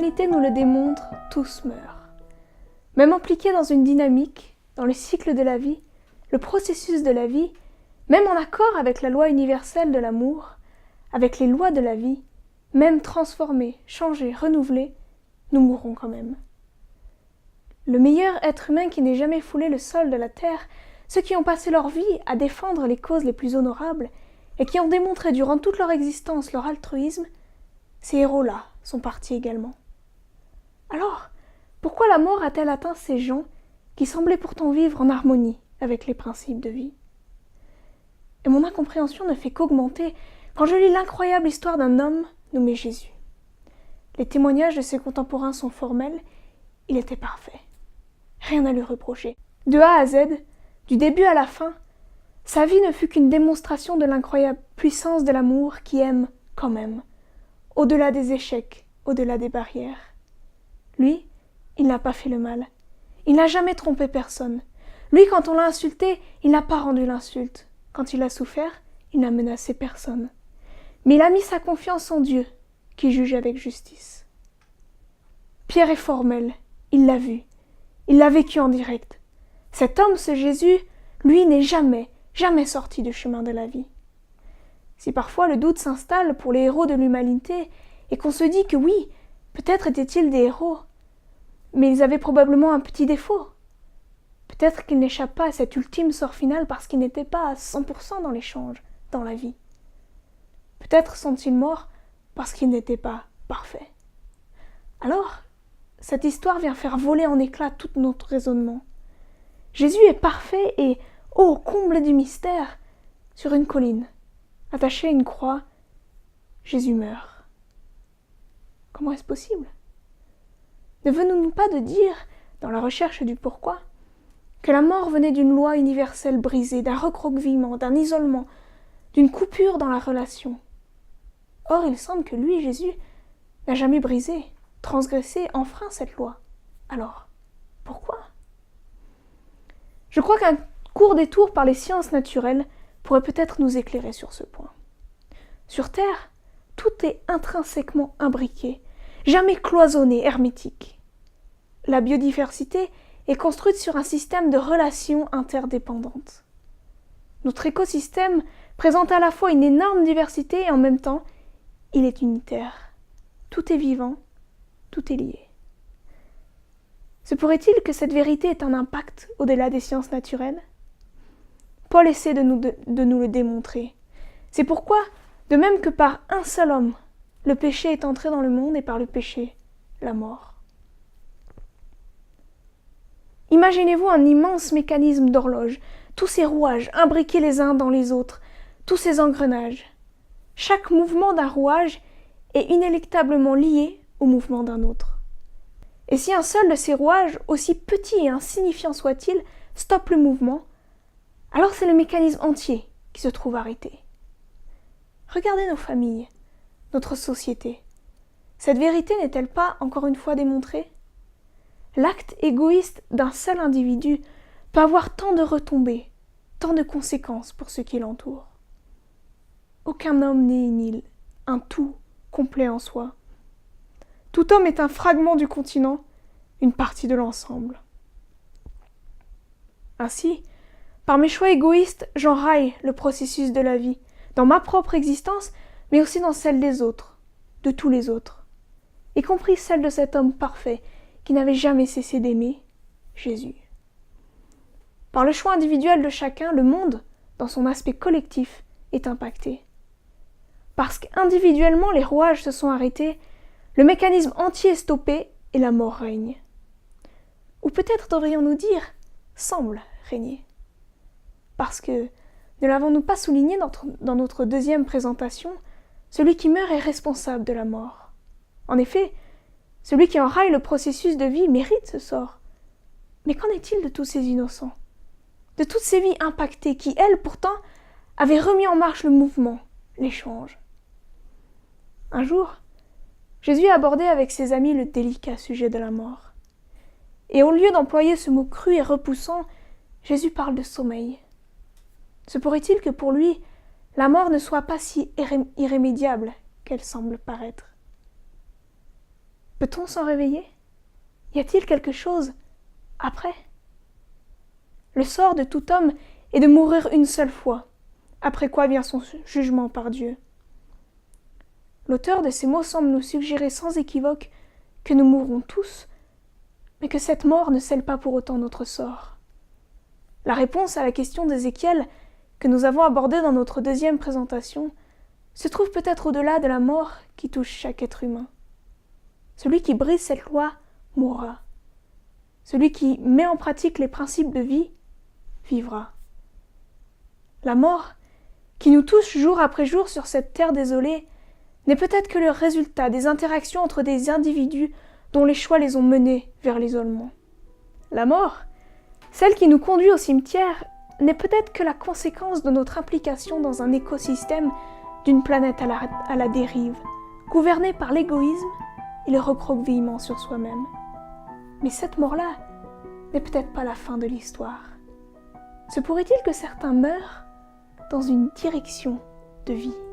l'humanité nous le démontre, tous meurent. Même impliqués dans une dynamique, dans le cycle de la vie, le processus de la vie, même en accord avec la loi universelle de l'amour, avec les lois de la vie, même transformés, changés, renouvelés, nous mourrons quand même. Le meilleur être humain qui n'ait jamais foulé le sol de la terre, ceux qui ont passé leur vie à défendre les causes les plus honorables et qui ont démontré durant toute leur existence leur altruisme, ces héros-là sont partis également. Alors, pourquoi la mort a-t-elle atteint ces gens qui semblaient pourtant vivre en harmonie avec les principes de vie? Et mon incompréhension ne fait qu'augmenter quand je lis l'incroyable histoire d'un homme nommé Jésus. Les témoignages de ses contemporains sont formels, il était parfait. Rien à lui reprocher. De A à Z, du début à la fin, sa vie ne fut qu'une démonstration de l'incroyable puissance de l'amour qui aime quand même, au-delà des échecs, au-delà des barrières. Lui, il n'a pas fait le mal. Il n'a jamais trompé personne. Lui, quand on l'a insulté, il n'a pas rendu l'insulte. Quand il a souffert, il n'a menacé personne. Mais il a mis sa confiance en Dieu, qui juge avec justice. Pierre est formel, il l'a vu. Il l'a vécu en direct. Cet homme, ce Jésus, lui n'est jamais sorti du chemin de la vie. Si parfois le doute s'installe pour les héros de l'humanité et qu'on se dit que oui, peut-être étaient-ils des héros, mais ils avaient probablement un petit défaut. Peut-être qu'ils n'échappent pas à cet ultime sort final parce qu'ils n'étaient pas à 100% dans l'échange, dans la vie. Peut-être sont-ils morts parce qu'ils n'étaient pas parfaits. Alors, cette histoire vient faire voler en éclats tout notre raisonnement. Jésus est parfait et, ô comble du mystère, sur une colline, attaché à une croix, Jésus meurt. Comment est-ce possible? Ne venons-nous pas de dire, dans la recherche du pourquoi, que la mort venait d'une loi universelle brisée, d'un recroquevillement, d'un isolement, d'une coupure dans la relation? Or, il semble que lui, Jésus, n'a jamais brisé, transgressé, enfreint cette loi. Alors, pourquoi? Je crois qu'un court détour par les sciences naturelles pourrait peut-être nous éclairer sur ce point. Sur Terre, tout est intrinsèquement imbriqué, jamais cloisonné, hermétique. La biodiversité est construite sur un système de relations interdépendantes. Notre écosystème présente à la fois une énorme diversité et en même temps, il est unitaire. Tout est vivant, tout est lié. Se pourrait-il que cette vérité ait un impact au-delà des sciences naturelles? Paul essaie de nous le démontrer. C'est pourquoi, de même que par un seul homme, le péché est entré dans le monde et par le péché, la mort. Imaginez-vous un immense mécanisme d'horloge, tous ces rouages imbriqués les uns dans les autres, tous ces engrenages. Chaque mouvement d'un rouage est inéluctablement lié au mouvement d'un autre. Et si un seul de ces rouages, aussi petit et insignifiant soit-il, stoppe le mouvement, alors c'est le mécanisme entier qui se trouve arrêté. Regardez nos familles, notre société. Cette vérité n'est-elle pas encore une fois démontrée? L'acte égoïste d'un seul individu peut avoir tant de retombées, tant de conséquences pour ceux qui l'entourent. Aucun homme n'est une île, un tout complet en soi. Tout homme est un fragment du continent, une partie de l'ensemble. Ainsi, par mes choix égoïstes, j'enraille le processus de la vie, dans ma propre existence, mais aussi dans celle des autres, de tous les autres, y compris celle de cet homme parfait qui n'avait jamais cessé d'aimer, Jésus. Par le choix individuel de chacun, le monde, dans son aspect collectif, est impacté. Parce qu'individuellement les rouages se sont arrêtés, le mécanisme entier est stoppé et la mort règne. Ou peut-être devrions-nous dire « semble régner ». Parce que, ne l'avons-nous pas souligné dans notre deuxième présentation, celui qui meurt est responsable de la mort. En effet, celui qui enraille le processus de vie mérite ce sort. Mais qu'en est-il de tous ces innocents? De toutes ces vies impactées qui, elles, pourtant, avaient remis en marche le mouvement, l'échange? Un jour, Jésus a abordé avec ses amis le délicat sujet de la mort. Et au lieu d'employer ce mot cru et repoussant, Jésus parle de sommeil. Se pourrait-il que pour lui, la mort ne soit pas si irrémédiable qu'elle semble paraître? Peut-on s'en réveiller? Y a-t-il quelque chose après? Le sort de tout homme est de mourir une seule fois, après quoi vient son jugement par Dieu. L'auteur de ces mots semble nous suggérer sans équivoque que nous mourrons tous, mais que cette mort ne scelle pas pour autant notre sort. La réponse à la question d'Ézéchiel, que nous avons abordée dans notre deuxième présentation, se trouve peut-être au-delà de la mort qui touche chaque être humain. Celui qui brise cette loi mourra. Celui qui met en pratique les principes de vie vivra. La mort, qui nous touche jour après jour sur cette terre désolée, n'est peut-être que le résultat des interactions entre des individus dont les choix les ont menés vers l'isolement. La mort, celle qui nous conduit au cimetière, n'est peut-être que la conséquence de notre implication dans un écosystème d'une planète à la dérive, gouvernée par l'égoïsme et le recroquevillement sur soi-même. Mais cette mort-là n'est peut-être pas la fin de l'histoire. Se pourrait-il que certains meurent dans une direction de vie ?